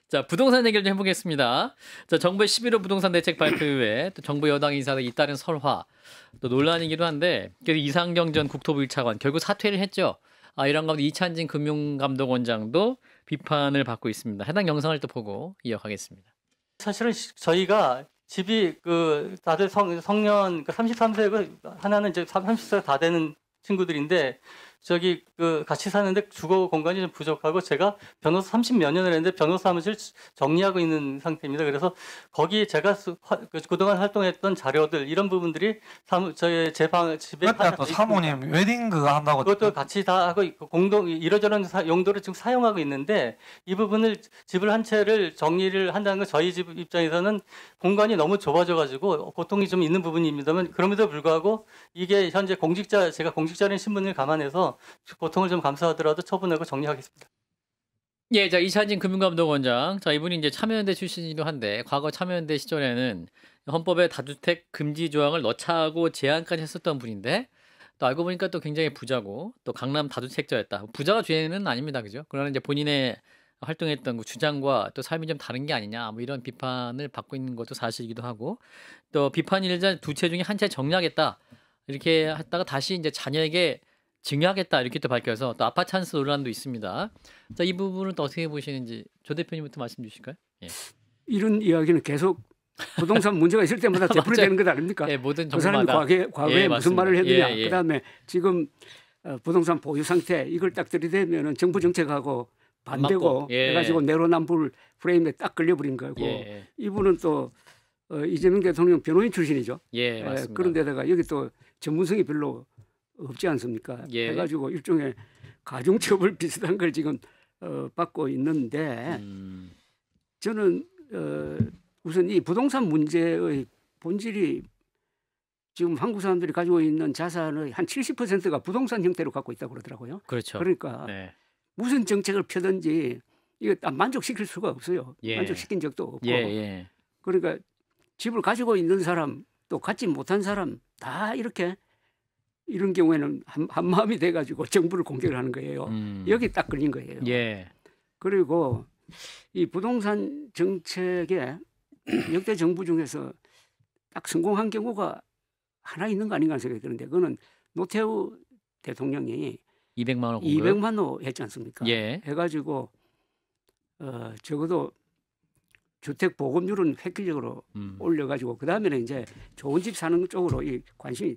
자, 부동산 얘기를 좀 해보겠습니다. 자, 정부의 11호 부동산 대책 발표 이후에 또 정부 여당 인사들 잇따른 설화, 또 논란이기도 한데, 그래도 이상경 전 국토부 1차관 결국 사퇴를 했죠. 이런 가운데 이찬진 금융감독원장도 비판을 받고 있습니다. 해당 영상을 또 보고 이어가겠습니다. 사실은 저희가 집이 다들 성년 33세고 하나는 이제 30세가 다 되는 친구들인데 같이 사는데 주거 공간이 좀 부족하고 제가 변호사 30몇 년을 했는데 변호사 사무실 정리하고 있는 상태입니다. 그래서 거기 제가 그동안 활동했던 자료들 이런 부분들이 저희 제 집에 그때 또 사모님 웨딩 그거 한다고 그것도 같이 다 하고 있고 공동 이러저런 용도를 지금 사용하고 있는데 이 부분을 집을 한 채를 정리를 한다는 건 저희 집 입장에서는 공간이 너무 좁아져 가지고 고통이 좀 있는 부분입니다만 그럼에도 불구하고 이게 현재 제가 공직자라는 신분을 감안해서 고통을 좀 감수하더라도 처분하고 정리하겠습니다. 예, 자, 이찬진 금융감독원장. 자, 이분이 이제 참여연대 출신이기도 한데, 과거 참여연대 시절에는 헌법에 다주택 금지 조항을 넣자고 제안까지 했었던 분인데, 또 알고 보니까 또 굉장히 부자고, 또 강남 다주택자였다. 부자가 죄는 아닙니다. 그죠? 그러나 이제 본인의 활동했던 그 주장과 또 삶이 좀 다른 게 아니냐, 뭐 이런 비판을 받고 있는 것도 사실이기도 하고, 또 비판 일자 두 채 중에 한 채 정리하겠다. 이렇게 했다가 다시 이제 자녀에게 증여하겠다 이렇게 또 밝혀서 또 아파 찬스 논란도 있습니다. 자, 이 부분은 또 어떻게 보시는지 조 대표님부터 말씀 주실까요? 예. 이런 이야기는 계속 부동산 문제가 있을 때마다 되풀이되는 것 아닙니까? 예, 모든 그 사람이 정부마다. 과거에 예, 무슨 맞습니다. 말을 했느냐. 예, 예. 그다음에 지금 부동산 보유 상태 이걸 딱 들이대면은 정부 정책하고 반대고 맞고, 예. 해가지고 내로남불 프레임에 딱 걸려버린 거고 예. 이분은 또 이재명 대통령 변호인 출신이죠. 예, 맞습니다. 그런데다가 여기 또 전문성이 별로 없지 않습니까? 예. 해가지고 일종의 가중처벌 비슷한 걸 지금 받고 있는데 저는 우선 이 부동산 문제의 본질이 지금 한국 사람들이 가지고 있는 자산의 한 70%가 부동산 형태로 갖고 있다고 그러더라고요. 그렇죠. 그러니까 네. 무슨 무슨 정책을 펴든지 이거 만족시킬 수가 없어요. 예. 만족시킨 적도 없고. 예. 그러니까 집을 가지고 있는 사람 또 갖지 못한 사람 다 이렇게 이런 경우에는 한 마음이 돼가지고 정부를 공격을 하는 거예요. 여기 딱 걸린 거예요. 예. 그리고 이 부동산 정책에 역대 정부 중에서 딱 성공한 경우가 하나 있는 거 아닌가 생각이 드는데 그거는 노태우 대통령이 200만 원 공급. 200만 호 했지 않습니까? 예. 해가지고 적어도 주택 보급률은 획기적으로 올려가지고 그 다음에는 이제 좋은 집 사는 쪽으로 이 관심이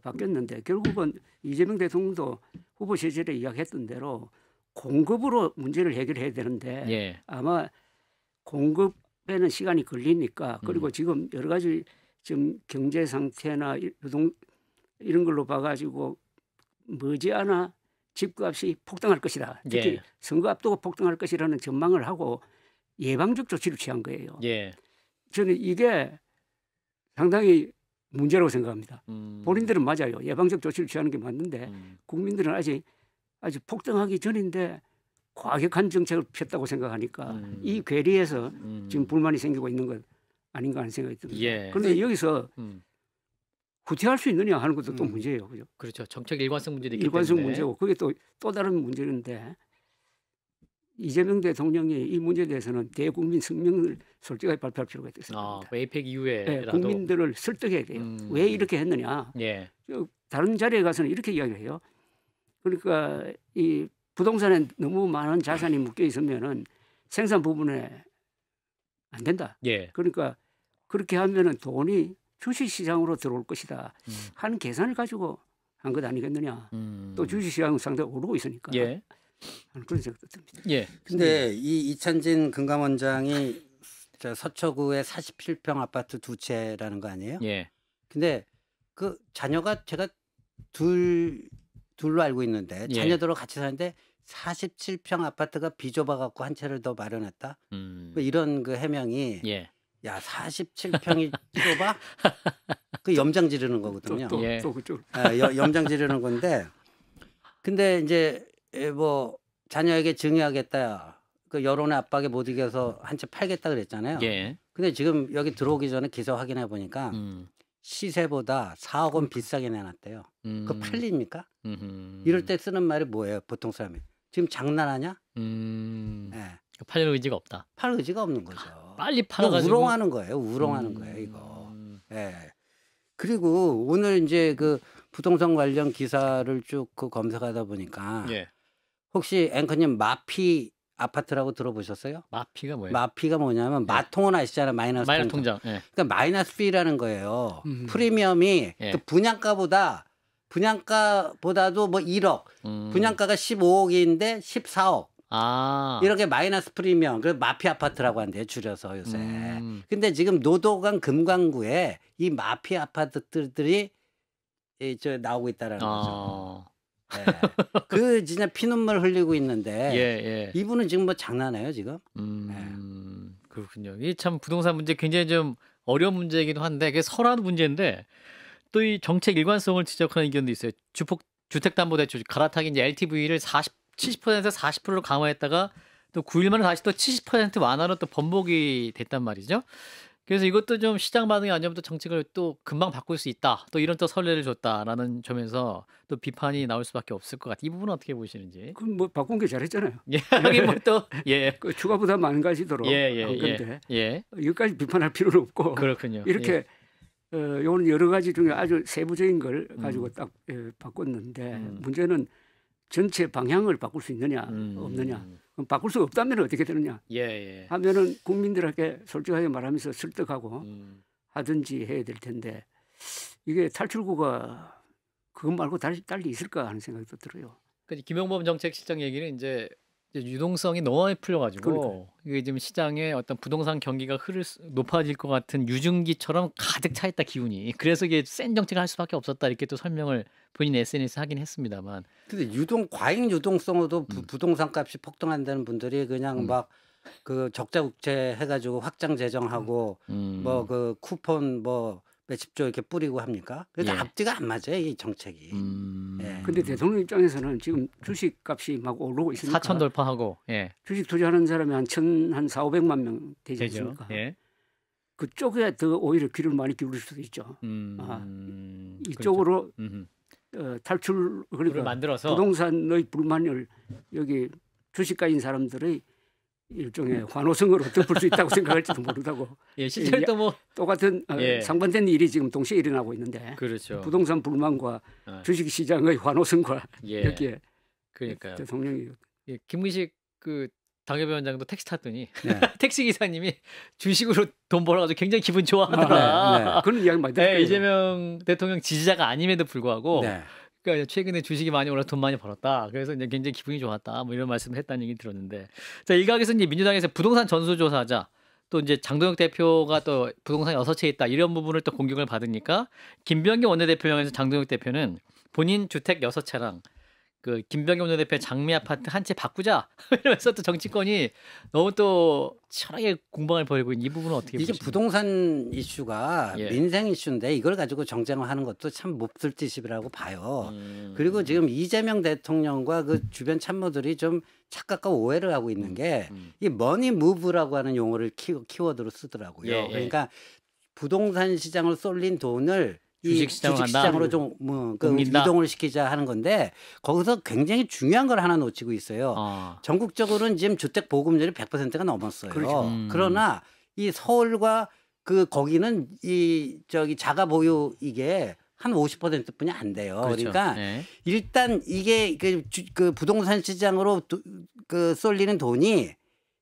바뀌었는데 결국은 이재명 대통령도 후보 시절에 이야기했던 대로 공급으로 문제를 해결해야 되는데 예. 아마 공급에는 시간이 걸리니까 그리고 지금 여러 가지 지금 경제 상태나 이런 걸로 봐가지고 머지않아 집값이 폭등할 것이다. 특히 예. 선거 앞두고 폭등할 것이라는 전망을 하고 예방적 조치를 취한 거예요. 예. 저는 이게 상당히 문제라고 생각합니다. 본인들은 맞아요. 예방적 조치를 취하는 게 맞는데 국민들은 아직 폭등하기 전인데 과격한 정책을 폈다고 생각하니까 이 괴리에서 지금 불만이 생기고 있는 것 아닌가 하는 생각이 듭니다. 예. 그런데 여기서 후퇴할 수 있느냐 하는 것도 또 문제예요. 그죠? 그렇죠. 정책 일관성 문제도 있기 일관성 때문에. 문제고 그게 또 다른 문제인데 이재명 대통령이 이 문제에 대해서는 대국민 성명을 솔직하게 발표할 필요가 있다고 생각합니다. 에이펙 이후에라도. 네, 국민들을 설득해야 돼요. 왜 이렇게 했느냐. 예. 다른 자리에 가서는 이렇게 이야기를 해요. 그러니까 이 부동산에 너무 많은 자산이 묶여 있으면은 생산 부분에 안 된다. 예. 그러니까 그렇게 하면은 돈이 주식시장으로 들어올 것이다. 하는 계산을 가지고 한 것 아니겠느냐. 또 주식시장은 상당히 오르고 있으니까. 예. 그런 생각도 듭니다. 예. 근데 이 이찬진 금감원장이 서초구에 47평 아파트 두 채라는 거 아니에요? 예. 근데 그 자녀가 제가 둘로 알고 있는데 예. 자녀들하고 같이 사는데 47평 아파트가 비좁아 갖고 한 채를 더 마련했다. 뭐 이런 그 해명이 예. 야 47평이 좁아? 그 염장 지르는 거거든요. 예. 또 그쪽. 염장 지르는 건데 근데 이제 뭐 자녀에게 증여하겠다. 그 여론의 압박에 못 이겨서 한 채 팔겠다 그랬잖아요. 예. 근데 지금 여기 들어오기 전에 기사 확인해 보니까 시세보다 4억 원 비싸게 내놨대요. 그거 팔립니까? 이럴 때 쓰는 말이 뭐예요? 보통 사람이. 지금 장난하냐? 네. 팔 의지가 없다. 팔 의지가 없는 거죠. 빨리 그거 팔아가지고 우롱하는 거예요. 우롱하는 거예요, 이거. 예. 그리고 오늘 이제 그 부동산 관련 기사를 쭉 그 검색하다 보니까 예. 혹시 앵커님 마피 아파트라고 들어보셨어요? 마피가 뭐예요? 마피가 뭐냐면 마통은 아시잖아요. 마이너스 마이너스 통장. 통장. 예. 그러니까 마이너스 피라는 거예요. 프리미엄이 예. 그 분양가보다도 뭐 1억, 분양가가 15억인데 14억. 아. 이렇게 마이너스 프리미엄, 그 마피 아파트라고 한대요, 줄여서 요새. 근데 지금 노도강 금강구에 이 마피 아파트들이 저 나오고 있다라는 거죠. 네. 그 진짜 피눈물 흘리고 있는데 예. 이분은 지금 뭐 장난해요, 지금? 그렇군요. 이게 참 부동산 문제 굉장히 좀 어려운 문제이기도 한데 그게 설화는 문제인데 또 이 정책 일관성을 지적하는 의견도 있어요. 주택담보대출 갈아타기 이제 LTV를 70%에서 40%로 강화했다가 또 9일 만에 다시 또 70% 완화로 또 번복이 됐단 말이죠. 그래서 이것도 좀 시장 반응이 아니면 또 정책을 또 금방 바꿀 수 있다. 또 이런 또 선례를 줬다라는 점에서 또 비판이 나올 수밖에 없을 것 같아요. 이 부분은 어떻게 보시는지. 그럼 뭐 바꾼 게 잘했잖아요. 예, 하긴 뭐또 예. 그 추가 부담 안 가지도록 한 건데 여기까지 비판할 필요는 없고 그렇군요. 이렇게 요는 여러 가지 중에 아주 세부적인 걸 가지고 딱 바꿨는데 문제는 전체 방향을 바꿀 수 있느냐 없느냐. 그럼 바꿀 수 없다면 어떻게 되느냐 하면은 국민들에게 솔직하게 말하면서 설득하고 하든지 해야 될 텐데 이게 탈출구가 그것 말고 달리 있을까 하는 생각도 들어요. 그러니까 김용범 정책실장 얘기는 이제 유동성이 너무 많이 풀려가지고 이게 지금 시장에 어떤 부동산 경기가 높아질 것 같은 유증기처럼 가득 차 있다 기운이. 그래서 이게 센 정책을 할 수밖에 없었다 이렇게 또 설명을 본인 SNS에 하긴 했습니다만. 근데 과잉 유동성으로도 부동산 값이 폭등한다는 분들이 그냥 막 그 적자 국채 해가지고 확장 재정하고 뭐 그 쿠폰 뭐 몇십 조 이렇게 뿌리고 합니까? 그래서 앞뒤가 안 맞아요, 이 정책이. 근데 대통령 입장에서는 지금 주식 값이 막 오르고 있으니까 4천 돌파하고 주식 투자하는 사람이 한 4,500만 명 되지 않습니까? 그쪽에 더 오히려 귀를 많이 기울일 수도 있죠. 이쪽으로 탈출 그러니까 만들어서 부동산의 불만을 여기 주식 가진 사람들의 일종의 환호성으로 덮을 수 있다고 생각할지도 모르다고. 실제로 또 뭐 똑같은 상반된 일이 지금 동시에 일어나고 있는데. 그렇죠. 부동산 불만과 주식 시장의 환호성과 여기에 그러니까요. 대통령이 김문식 그 당협위원장도 택시 탔더니 택시 기사님이 주식으로 돈 벌어가지고 굉장히 기분 좋아하더라. 그런 이야기 많이 들어요. 이재명 대통령 지지자가 아님에도 불구하고. 그러니까 최근에 주식이 많이 올라 돈 많이 벌었다. 그래서 이제 굉장히 기분이 좋았다. 뭐 이런 말씀을 했다는 얘기 들었는데, 자 일각에서 이제 민주당에서 부동산 전수조사하자. 또 이제 장동혁 대표가 또 부동산 6채 있다 이런 부분을 또 공격을 받으니까 김병기 원내대표령에서 장동혁 대표는 본인 주택 6채랑 그 김병기 원내대표의 장미 아파트 한 채 바꾸자 이러면서 또 정치권이 너무 또 치열하게 공방을 벌이고 있는 이 부분은 어떻게 보십니까? 이게 부동산 이슈가 민생 이슈인데 이걸 가지고 정쟁을 하는 것도 참 몹쓸 짓이라고 봐요. 그리고 지금 이재명 대통령과 그 주변 참모들이 좀 착각과 오해를 하고 있는 게 이 머니 무브라고 하는 용어를 키워드로 쓰더라고요. 그러니까 부동산 시장을 쏠린 돈을 주식시장으로 좀 이동을 시키자 하는 건데 거기서 굉장히 중요한 걸 하나 놓치고 있어요. 전국적으로는 지금 주택 보급률이 100%가 넘었어요. 그렇죠. 그러나 이 서울과 그 거기는 이 저기 자가 보유 이게 한 50%뿐이 안 돼요. 그렇죠. 그러니까 일단 이게 그 부동산 시장으로 그 쏠리는 돈이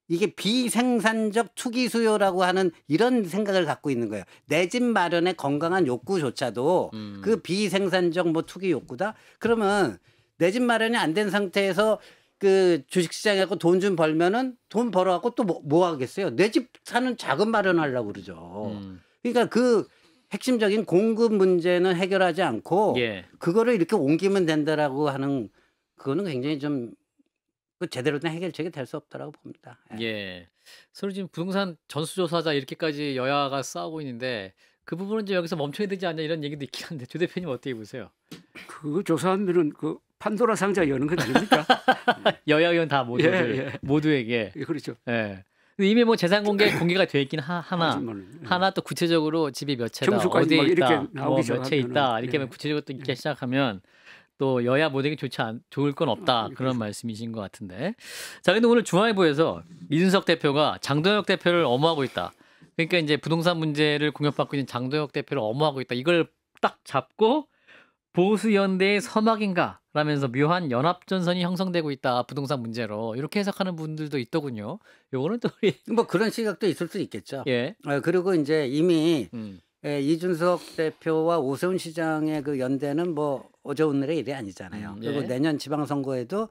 이게 비생산적 투기 수요라고 하는 이런 생각을 갖고 있는 거예요. 내 집 마련의 건강한 욕구조차도 그 비생산적 뭐 투기 욕구다. 그러면 내 집 마련이 안 된 상태에서 그 주식시장에 갖고 돈 좀 벌면은 돈 벌어갖고 또 뭐 하겠어요? 내 집 사는 자금 마련하려고 그러죠. 그러니까 그 핵심적인 공급 문제는 해결하지 않고 그거를 이렇게 옮기면 된다라고 하는 그거는 굉장히 좀 그 제대로 된 해결책이 될 수 없다라고 봅니다. 서로 지금 부동산 전수조사자 이렇게까지 여야가 싸우고 있는데 그 부분은 이제 여기서 멈춰야 되지 않냐 이런 얘기도 있긴 한데 조 대표님 어떻게 보세요? 그거 조사하면은 그 판도라 상자 여는 건 아닙니까? 여야 의원 다 모두에게. 그렇죠. 이미 뭐 재산 공개가 돼 있긴 하나 또 구체적으로 집이 몇 채다 어디에 있다 뭐 몇 채 있다 이렇게 구체적으로 또 있기 시작하면 또 여야 모두에게 좋을 건 없다 그런 말씀이신 것 같은데. 자, 근데 오늘 중앙일보에서 이준석 대표가 장동혁 대표를 엄호하고 있다. 그러니까 이제 부동산 문제를 공격받고 있는 장동혁 대표를 엄호하고 있다. 이걸 딱 잡고 보수 연대의 서막인가? 라면서 묘한 연합전선이 형성되고 있다. 부동산 문제로 이렇게 해석하는 분들도 있더군요. 요거는 또 우리 뭐 그런 시각도 있을 수 있겠죠. 예. 그리고 이제 이미 이준석 대표와 오세훈 시장의 그 연대는 뭐 어제 오늘의 일이 아니잖아요. 그리고 예. 내년 지방선거에도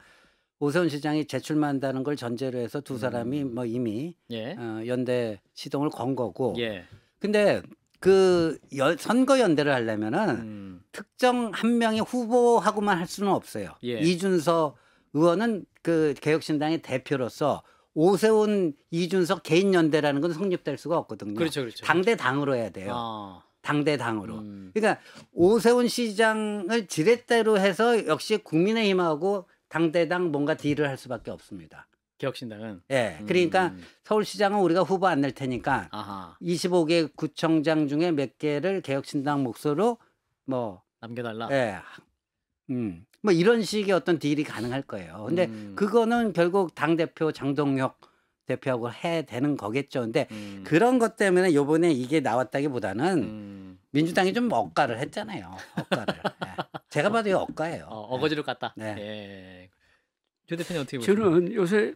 오세훈 시장이 재출마한다는 걸 전제로 해서 두 사람이 뭐 이미 예. 연대 시동을 건 거고. 예. 근데 그 선거 연대를 하려면은 특정 한 명의 후보하고만 할 수는 없어요. 예. 이준석 의원은 그 개혁신당의 대표로서 오세훈, 이준석 개인 연대라는 건 성립될 수가 없거든요. 그렇죠, 그렇죠. 당대 당으로 해야 돼요. 아. 당대 당으로. 그러니까 오세훈 시장을 지렛대로 해서 역시 국민의힘하고 당대당 뭔가 딜을 할 수밖에 없습니다. 개혁신당은. 예. 그러니까 서울시장은 우리가 후보 안 낼 테니까 아하. 25개 구청장 중에 몇 개를 개혁신당 몫으로 뭐 남겨달라. 예. 뭐 이런 식의 어떤 딜이 가능할 거예요. 근데 그거는 결국 당대표 장동혁 대표하고 해야 되는 거겠죠. 근데 그런 것 때문에 요번에 이게 나왔다기보다는 민주당이 좀 억가를 했잖아요. 억가를. 예. 제가 봐도 이거 억가예요. 어거지로 갔다. 네. 예. 조 대표님 어떻게 보세요? 저는 요새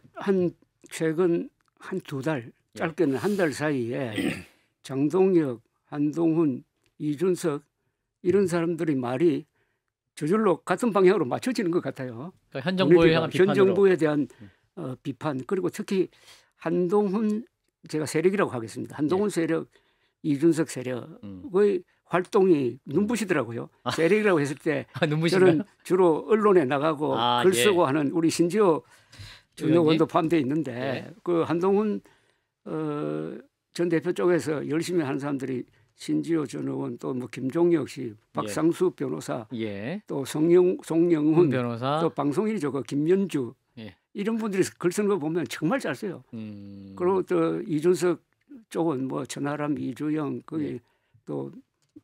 최근 한 2달, 짧게는 한 달 사이에 장동혁, 한동훈, 이준석 이런 사람들이 말이 저절로 같은 방향으로 맞춰지는 것 같아요. 그러니까 현 정부에 향한 비판으로. 현 정부에 대한 비판, 그리고 특히 한동훈, 제가 세력이라고 하겠습니다. 한동훈 세력, 이준석 세력의 활동이 눈부시더라고요. 세력이라고 했을 때 저는 주로 언론에 나가고 글 쓰고 하는 우리 신지호 전 의원도 포함되어 있는데 그 한동훈 전 대표 쪽에서 열심히 하는 사람들이 신지호 전 의원, 또 뭐 김종혁 씨, 박상수 변호사, 또 송영훈 변호사, 또 방송인이죠, 그 김연주, 이런 분들이 글 쓰는 거 보면 정말 잘 써요. 그리고 또 이준석 쪽은 뭐 천하람, 이주영, 거기 또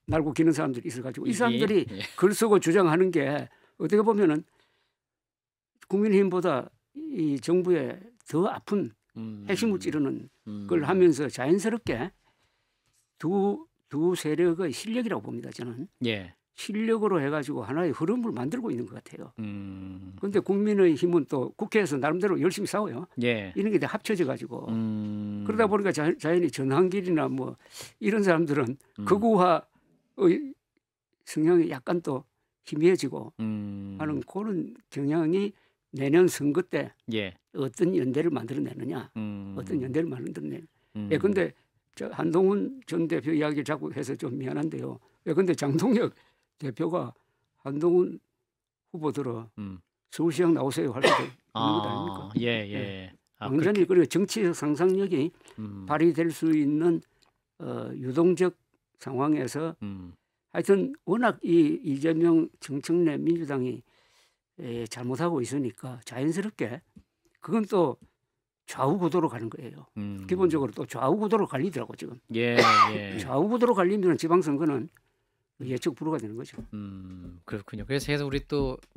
날고 기는 사람들이 있어가지고 이 사람들이 글 쓰고 주장하는 게 어떻게 보면은 국민의힘보다 이 정부에 더 아픈 핵심을 찌르는 걸 하면서 자연스럽게 두 세력의 실력이라고 봅니다. 저는 실력으로 해가지고 하나의 흐름을 만들고 있는 것 같아요. 그런데 국민의힘은 또 국회에서 나름대로 열심히 싸워요. 이런 게 다 합쳐져가지고 그러다 보니까 자연히 전한길이나 뭐 이런 사람들은 극우화의 성향이 약간 또 희미해지고 하는 그런 경향이 내년 선거 때 어떤 연대를 만들어내느냐, 어떤 연대를 만들어내느냐. 근데 한동훈 전 대표 이야기를 자꾸 해서 좀 미안한데요. 근데 장동혁 대표가 한동훈 후보 들어 서울시장 나오세요 할 수도 있는 것 아닙니까? 완전히 그리고 정치적 상상력이 발휘될 수 있는 유동적 상황에서 하여튼 워낙 이 이재명 정청래 민주당이 잘못하고 있으니까 자연스럽게 그건 또 좌우 구도로 가는 거예요. 기본적으로 또 좌우 구도로 갈리더라고 지금. 좌우 구도로 갈리면 지방선거는 예측 불허가 되는 거죠. 그렇군요. 그래서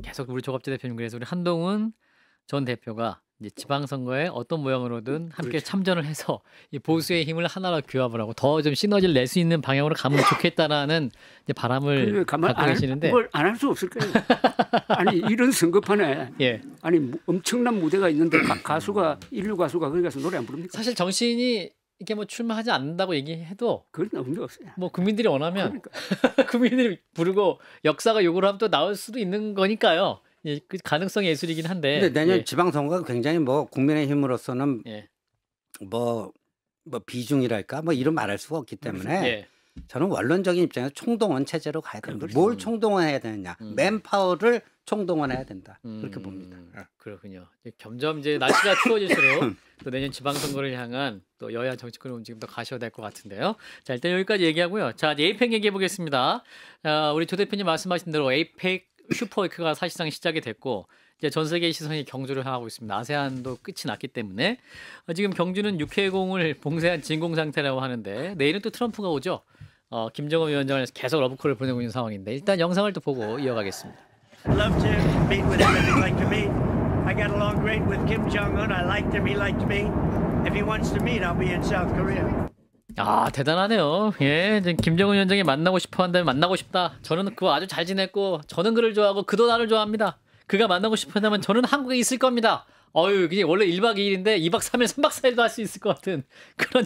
계속 우리 조갑재 대표님, 그래서 우리 한동훈 전 대표가 이제 지방선거에 어떤 모양으로든 함께 참전을 해서 이 보수의 힘을 하나로 규합을 하고 더 좀 시너지를 낼 수 있는 방향으로 가면 좋겠다라는 이제 바람을 갖고 계시는데 뭘 안 할 수 없을 거예요. 아니 이런 선거판에 아니 엄청난 무대가 있는데 인류 가수가 거기 가서 노래 안 부릅니까? 사실 정치인이 이렇게 뭐 출마하지 않는다고 얘기해도 그런 의미가 없어요. 뭐 국민들이 원하면 국민들이 부르고 역사가 요구를 하면 또 나올 수도 있는 거니까요. 그 가능성이 예술이긴 한데. 근데 내년 지방선거가 굉장히 뭐 국민의힘으로서는 뭐 비중이랄까 뭐 이런 말할 수가 없기 때문에 저는 원론적인 입장에서 총동원 체제로 가야 됩니다. 뭘 총동원해야 되느냐? 맨파워를 총동원해야 된다. 그렇게 봅니다. 그렇군요. 점점 이제 날씨가 추워질수록 또 내년 지방선거를 향한 또 여야 정치권 움직임도 가셔야 될 것 같은데요. 자, 일단 여기까지 얘기하고요. 자, 이제 에이펙 얘기해 보겠습니다. 우리 조 대표님 말씀하신 대로 에이펙 슈퍼위크가 사실상 시작이 됐고 이제 전 세계의 시선이 경주를 향하고 있습니다. 아세안도 끝이 났기 때문에 지금 경주는 6회공을 봉쇄한 진공 상태라고 하는데 내일은 또 트럼프가 오죠. 김정은 위원장을 계속 러브콜을 보내고 있는 상황인데 일단 영상을 또 보고 이어가겠습니다. love to meet with him if he'd like to meet. I got along great with Kim Jong-un. I liked him. He liked me. If he wants to meet, I'll be in South Korea. 아, 대단하네요. 예, 이제 김정은 위원장이 만나고 싶어 한다면 만나고 싶다. 저는 그거 아주 잘 지냈고 저는 그를 좋아하고 그도 나를 좋아합니다. 그가 만나고 싶어 한다면 저는 한국에 있을 겁니다. 어유, 그게 원래 1박 2일인데 2박 3일, 3박 4일도 할 수 있을 것 같은 그런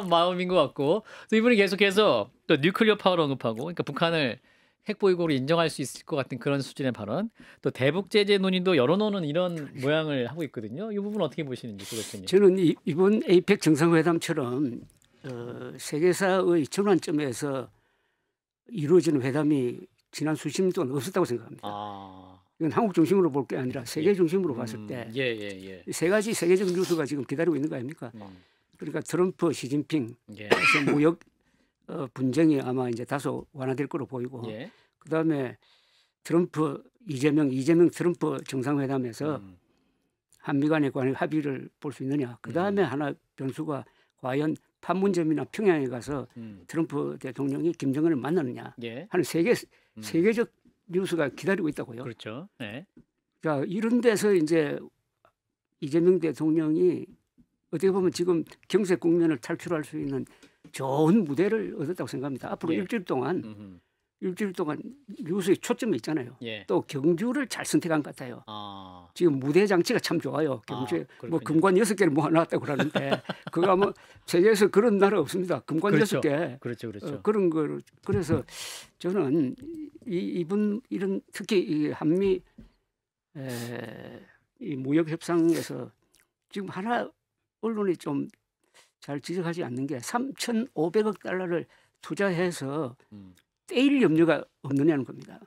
마음인 것 같고, 또 이분이 계속해서 또 뉴클리어 파워를 언급하고, 그러니까 북한을 핵보유국으로 인정할 수 있을 것 같은 그런 수준의 발언, 또 대북 제재 논의도 열어놓는 이런 모양을 하고 있거든요. 이 부분 어떻게 보시는지, 조 대표님. 저는 이번 에이펙 정상회담처럼 세계사의 전환점에서 이루어지는 회담이 지난 수십 년 동안 없었다고 생각합니다. 이건 한국 중심으로 볼 게 아니라 세계 중심으로 봤을 때 세 가지 세계적 뉴스가 지금 기다리고 있는 거 아닙니까? 그러니까 트럼프, 시진핑, 그래서 무역 분쟁이 아마 이제 다소 완화될 거로 보이고, 그다음에 트럼프, 이재명 트럼프 정상회담에서 한미 간의 관계 합의를 볼 수 있느냐. 그다음에 하나 변수가 과연 판문점이나 평양에 가서 트럼프 대통령이 김정은을 만나느냐 하는 세계적 뉴스가 기다리고 있다고요. 그렇죠. 네. 자, 이런 데서 이제 이재명 대통령이 어떻게 보면 지금 경제 국면을 탈출할 수 있는 좋은 무대를 얻었다고 생각합니다. 앞으로 일주일 동안 뉴스의 초점이 있잖아요. 또 경주를 잘 선택한 것 같아요. 지금 무대 장치가 참 좋아요. 경주에 뭐 금관 6개를 모아놨다고 그러는데 그거 뭐 세계에서 그런 나라 없습니다. 금관 6개. 그렇죠. 그런 걸. 그래서 저는 이번 이런 특히 이 한미 이 무역 협상에서 지금 하나 언론이 좀 잘 지적하지 않는 게 3,500억 달러를 투자해서 떼일 염려가 없느냐는 겁니다.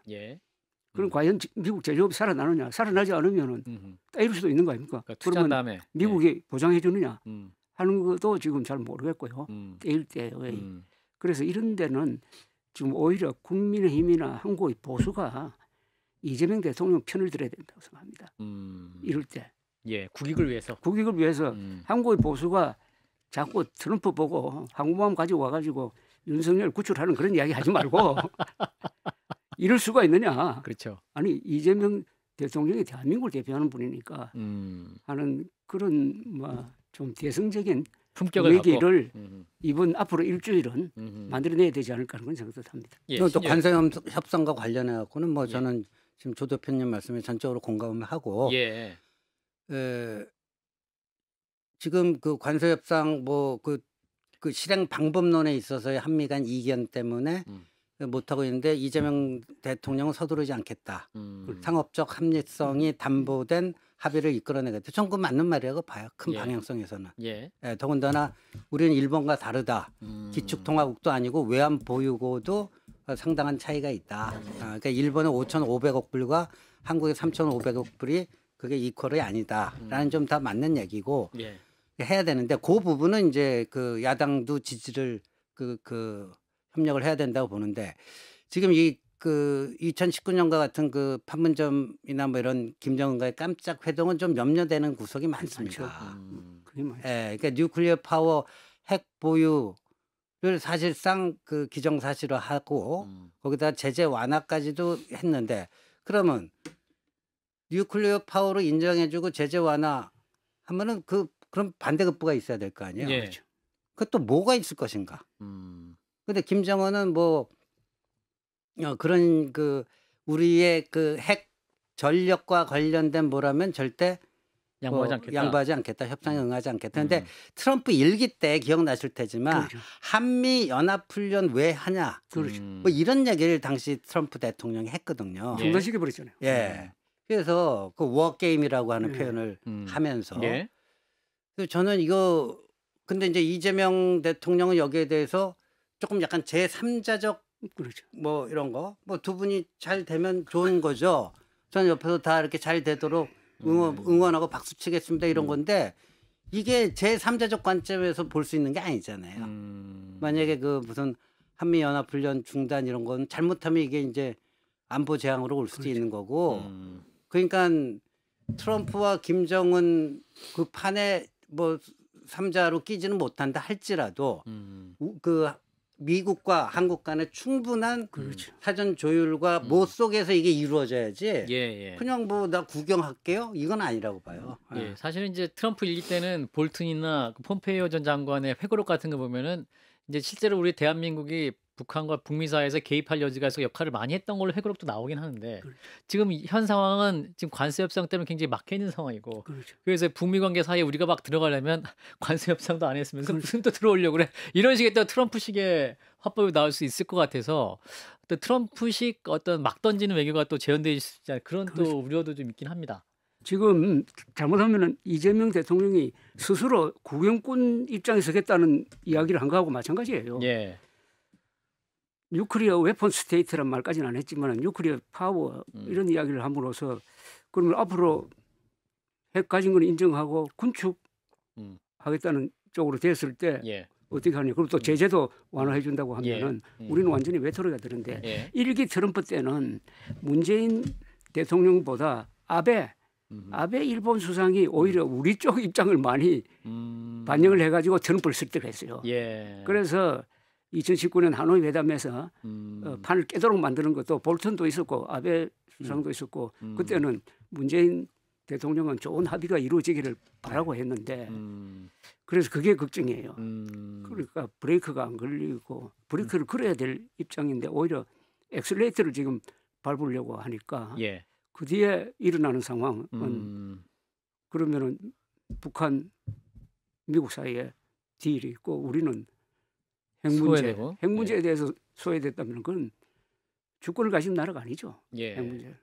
그럼 과연 미국 제조업이 살아나느냐? 살아나지 않으면은 떼일 수도 있는 거 아닙니까? 그러니까 그러면 다음에 미국이 보장해 주느냐 하는 것도 지금 잘 모르겠고요. 떼일 때의. 그래서 이런 데는 지금 오히려 국민의힘이나 한국의 보수가 이재명 대통령 편을 들어야 된다고 생각합니다. 이럴 때. 국익을 위해서. 국익을 위해서 한국의 보수가 자꾸 트럼프 보고 항공모함 가지고 와가지고 윤석열 구출하는 그런 이야기 하지 말고 이럴 수가 있느냐. 그렇죠. 아니 이재명 대통령이 대한민국을 대표하는 분이니까 하는 그런 뭐 좀 대승적인 분위기를 이번 앞으로 일주일은 만들어내야 되지 않을까 하는 생각도 합니다. 또 관세 협상과 관련해 갖고는 뭐 저는 지금 조 대표님 말씀에 전적으로 공감을 하고 지금 그 관세 협상 뭐 그 실행 방법론에 있어서의 한미 간 이견 때문에 못하고 있는데 이재명 대통령은 서두르지 않겠다. 상업적 합리성이 담보된 합의를 이끌어내겠다. 전 그거 맞는 말이라고 봐요. 큰 방향성에서는. 더군다나 우리는 일본과 다르다. 기축통화국도 아니고 외환 보유고도 상당한 차이가 있다. 그러니까 일본의 5,500억 불과 한국의 3,500억 불이 그게 이퀄이 아니다라는 좀 다 맞는 얘기고 해야 되는데 그 부분은 이제 그 야당도 지지를 그 협력을 해야 된다고 보는데 지금 이 그 2019년과 같은 그 판문점이나 뭐 이런 김정은과의 깜짝 회동은 좀 염려되는 구석이 많습니다. 그러니까 뉴클리어 파워 핵 보유를 사실상 그 기정사실화하고 거기다 제재 완화까지도 했는데 그러면 뉴클리어 파워로 인정해주고 제재 완화하면은 그럼 반대급부가 있어야 될 거 아니에요. 그렇죠. 그것도 뭐가 있을 것인가. 근데 김정은은 뭐 그런 그 우리의 그 핵 전력과 관련된 뭐라면 절대 양보하지 않겠다. 협상에 응하지 않겠다. 근데 트럼프 일기 때 기억나실 테지만 한미 연합훈련 왜 하냐. 뭐 이런 얘기를 당시 트럼프 대통령이 했거든요. 중단시켜 버렸잖아요. 그래서 그 워게임이라고 하는 표현을 하면서 그래서 저는 이거 근데 이제 이재명 대통령은 여기에 대해서 조금 약간 제3자적 뭐 이런 거 뭐 두 분이 잘 되면 좋은 거죠. 저는 옆에서 다 이렇게 잘 되도록 응원하고 박수 치겠습니다 이런 건데 이게 제3자적 관점에서 볼 수 있는 게 아니잖아요. 만약에 그 무슨 한미연합훈련 중단 이런 건 잘못하면 이게 이제 안보 재앙으로 올 수도 있는 거고 그러니까 트럼프와 김정은 그 판에 뭐 3자로 끼지는 못한다 할지라도 그 미국과 한국 간에 충분한 그렇죠. 사전 조율과 뭐 속에서 이게 이루어져야지 예, 예. 그냥 뭐 나 구경할게요 이건 아니라고 봐요. 예, 사실은 이제 트럼프 일기 때는 볼튼이나 그 폼페이오 전 장관의 회고록 같은 거 보면은 이제 실제로 우리 대한민국이 북한과 북미 사이에서 개입할 여지가 있어 역할을 많이 했던 걸로 회고록도 나오긴 하는데 그렇죠. 지금 현 상황은 지금 관세 협상 때문에 굉장히 막혀 있는 상황이고 그렇죠. 그래서 북미 관계 사이에 우리가 막 들어가려면 관세 협상도 안 했으면서 무슨 또 들어오려고 그래 이런 식의 또 트럼프식의 화법이 나올 수 있을 것 같아서 또 트럼프식 어떤 막 던지는 외교가 또 재현되어 있지 않을까 그런 또 우려도 좀 있긴 합니다. 지금 잘못하면은 이재명 대통령이 스스로 구경꾼 입장에 서겠다는 이야기를 한 거하고 마찬가지예요. 예. 뉴클리어 웨폰 스테이트란 말까지는 안 했지만 뉴클리어 파워 이런 이야기를 함으로써 그러면 앞으로 핵 가진 건 인정하고 군축하겠다는 쪽으로 됐을 때 예. 어떻게 하냐. 그리고 또 제재도 완화해 준다고 하면은 예. 우리는 완전히 외톨이가 되는데 예. 일기 트럼프 때는 문재인 대통령보다 아베 일본 수상이 오히려 우리 쪽 입장을 많이 반영을 해가지고 트럼프를 설득했어요. 예. 그래서 2019년 하노이 회담에서 판을 깨도록 만드는 것도 볼턴도 있었고 아베 수상도 있었고 그때는 문재인 대통령은 좋은 합의가 이루어지기를 바라고 했는데 그래서 그게 걱정이에요. 그러니까 브레이크가 안 걸리고 브레이크를 걸어야 될 입장인데 오히려 엑셀레이터를 지금 밟으려고 하니까 예. 그 뒤에 일어나는 상황은 그러면은 북한 미국 사이에 딜이 있고 우리는 소외되고. 핵 문제에 대해서 소외됐다면 그건 주권을 가진 나라가 아니죠. 예. 핵 문제.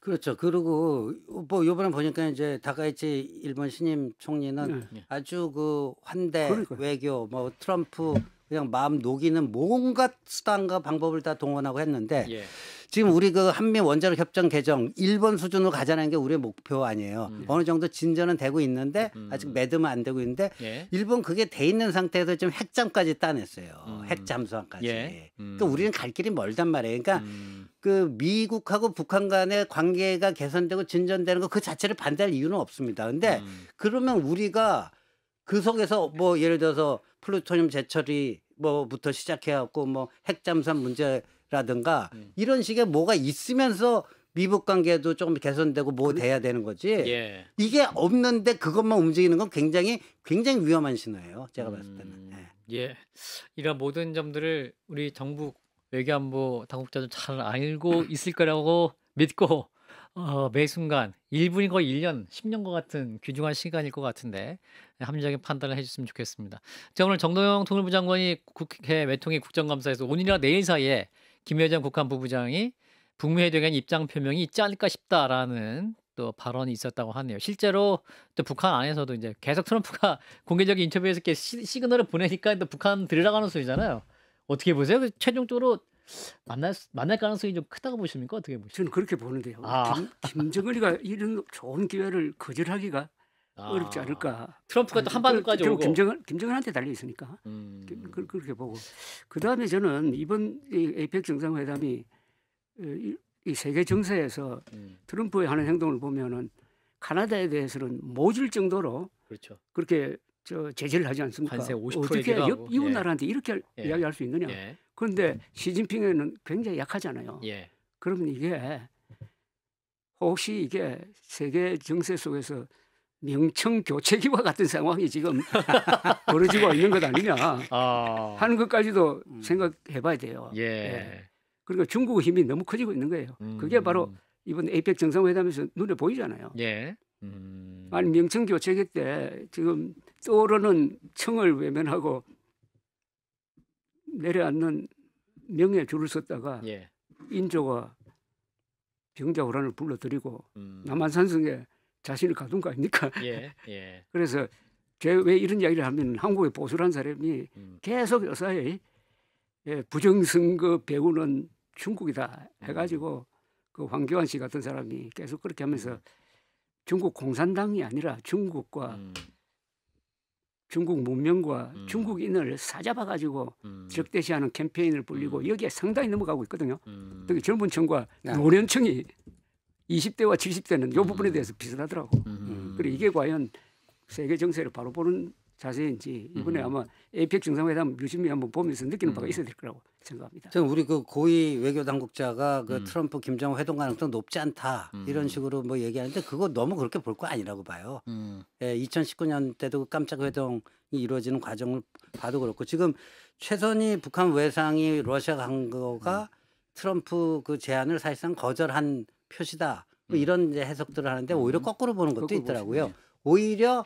그렇죠. 그리고 뭐 이번에 보니까 이제 다카이치 일본 신임 총리는 아주 그 환대 그러니까요. 외교 뭐 트럼프 그냥 마음 녹이는 뭔가 수단과 방법을 다 동원하고 했는데 예. 지금 우리 그 한미 원자력 협정 개정 일본 수준으로 가자는 게 우리의 목표 아니에요. 어느 정도 진전은 되고 있는데 아직 매듭은 안 되고 있는데 예. 일본 그게 돼 있는 상태에서 지금 핵잠까지 따냈어요. 핵 잠수함까지. 예. 그러니까 우리는 갈 길이 멀단 말이에요. 그러니까 그 미국하고 북한 간의 관계가 개선되고 진전되는 거 그 자체를 반대할 이유는 없습니다. 근데 그러면 우리가 그 속에서 뭐 예를 들어서 플루토늄 재처리 뭐부터 시작해갖고 뭐 핵잠수함 문제라든가 이런 식의 뭐가 있으면서 미북 관계도 조금 개선되고 뭐 돼야 되는 거지. 예. 이게 없는데 그것만 움직이는 건 굉장히 위험한 신호예요. 제가 봤을 때는. 예. 이런 모든 점들을 우리 정부 외교안보 당국자도 잘 알고 있을 거라고 믿고 매 순간 1분이 거의 1년, 10년과 같은 귀중한 시간일 것 같은데 합리적인 판단을 해줬으면 좋겠습니다. 자, 오늘 정동영 통일부 장관이 국회 외통위 국정감사에서 오늘이나 내일 사이에 김여정 국방부부장이 북미 회담에 대한 입장 표명이 있지 않을까 싶다라는 또 발언이 있었다고 하네요. 실제로 또 북한 안에서도 이제 계속 트럼프가 공개적인 인터뷰에서 이렇게 시그널을 보내니까 또 북한 들으라가는 소리잖아요. 어떻게 보세요? 최종적으로 만날 가능성이 좀 크다고 보십니까? 어떻게 보십니까? 저는 그렇게 보는데요. 아. 김정은이가 이런 좋은 기회를 거절하기가 어렵지 않을까. 트럼프가 또 한반도까지 결국 오고. 김정은한테 달려 있으니까 그렇게 보고. 그 다음에 저는 이번 이 에이펙 정상회담이 이 세계 정세에서 트럼프의 하는 행동을 보면은 카나다에 대해서는 모질 정도로 그렇죠. 그렇게 제재를 하지 않습니까? 관세 50% 어떻게 얘기도 하고. 이웃 예. 나라한테 이렇게 예. 이야기할 수 있느냐? 예. 그런데 시진핑에는 굉장히 약하잖아요. 예. 그러면 이게 혹시 이게 세계 정세 속에서 명청 교체기와 같은 상황이 지금 벌어지고 있는 것 아니냐 하는 것까지도 생각해봐야 돼요. 예. 그러니까 중국의 힘이 너무 커지고 있는 거예요. 그게 바로 이번 에이펙 정상회담에서 눈에 보이잖아요. 예. 아니 명청 교체기 때 지금 떠오르는 청을 외면하고 내려앉는 명예 줄을 섰다가 예. 인조가 병자호란을 불러들이고 남한산성에 자신을 가둔 거 아닙니까? 예. 예. 그래서 제가 왜 이런 이야기를 하면 한국의 보수란 사람이 계속 요사이 부정선거 배우는 중국이다 해가지고 그 황교안 씨 같은 사람이 계속 그렇게 하면서 중국 공산당이 아니라 중국과 중국 문명과 중국인을 사잡아가지고 적대시하는 캠페인을 벌리고 여기에 상당히 넘어가고 있거든요. 특히 젊은 층과 노년층이 20대와 70대는 이 부분에 대해서 비슷하더라고. 그리고 이게 과연 세계 정세를 바로 보는 자세인지 이번에 아마 에이펙 정상회담 유심히 한번 보면서 느끼는 바가 있어야 될 거라고 생각합니다. 지금 우리 그 고위 외교 당국자가 그 트럼프 김정은 회동 가능성 높지 않다 이런 식으로 뭐 얘기하는데 그거 너무 그렇게 볼 거 아니라고 봐요. 2019년 때도 그 깜짝 회동이 이루어지는 과정을 봐도 그렇고 지금 최선희 북한 외상이 러시아 간 거가 트럼프 그 제안을 사실상 거절한 표시다. 뭐 이런 이제 해석들을 하는데 오히려 거꾸로 보는 것도 있더라고요. 오히려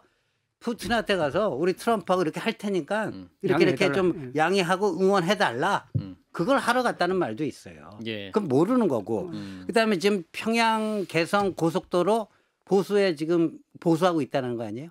푸틴한테 가서 우리 트럼프하고 이렇게 할 테니까 이렇게 좀 양해하고 응원해달라. 그걸 하러 갔다는 말도 있어요. 예. 그건 모르는 거고. 그다음에 지금 평양 개성 고속도로 보수에 지금 보수하고 있다는 거 아니에요?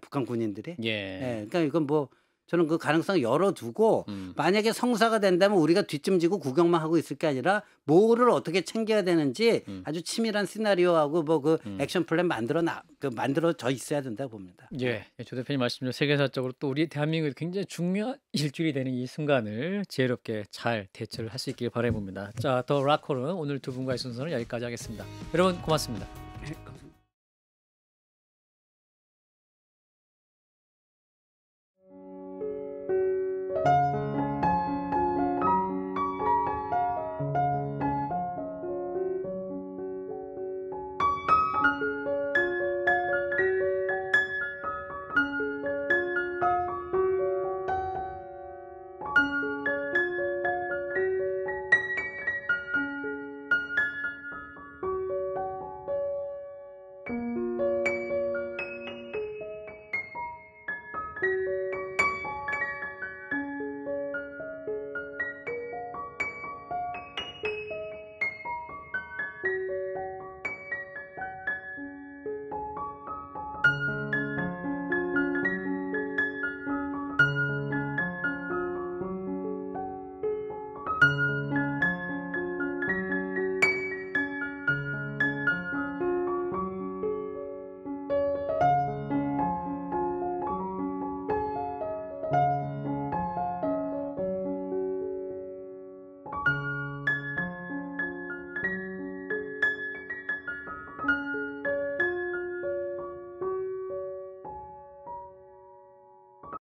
북한 군인들이. 예. 그러니까 이건 뭐 저는 그 가능성 열어두고 만약에 성사가 된다면 우리가 뒷짐지고 구경만 하고 있을 게 아니라 뭐를 어떻게 챙겨야 되는지 아주 치밀한 시나리오하고 뭐 그 액션 플랜 만들어져 있어야 된다고 봅니다. 예, 조 대표님 말씀대로 세계사적으로 또 우리 대한민국이 굉장히 중요한 일주일이 되는 이 순간을 지혜롭게 잘 대처를 할 수 있길 바라봅니다. 자, 더 락홀은 오늘 두 분과의 순서는 여기까지 하겠습니다. 여러분 고맙습니다.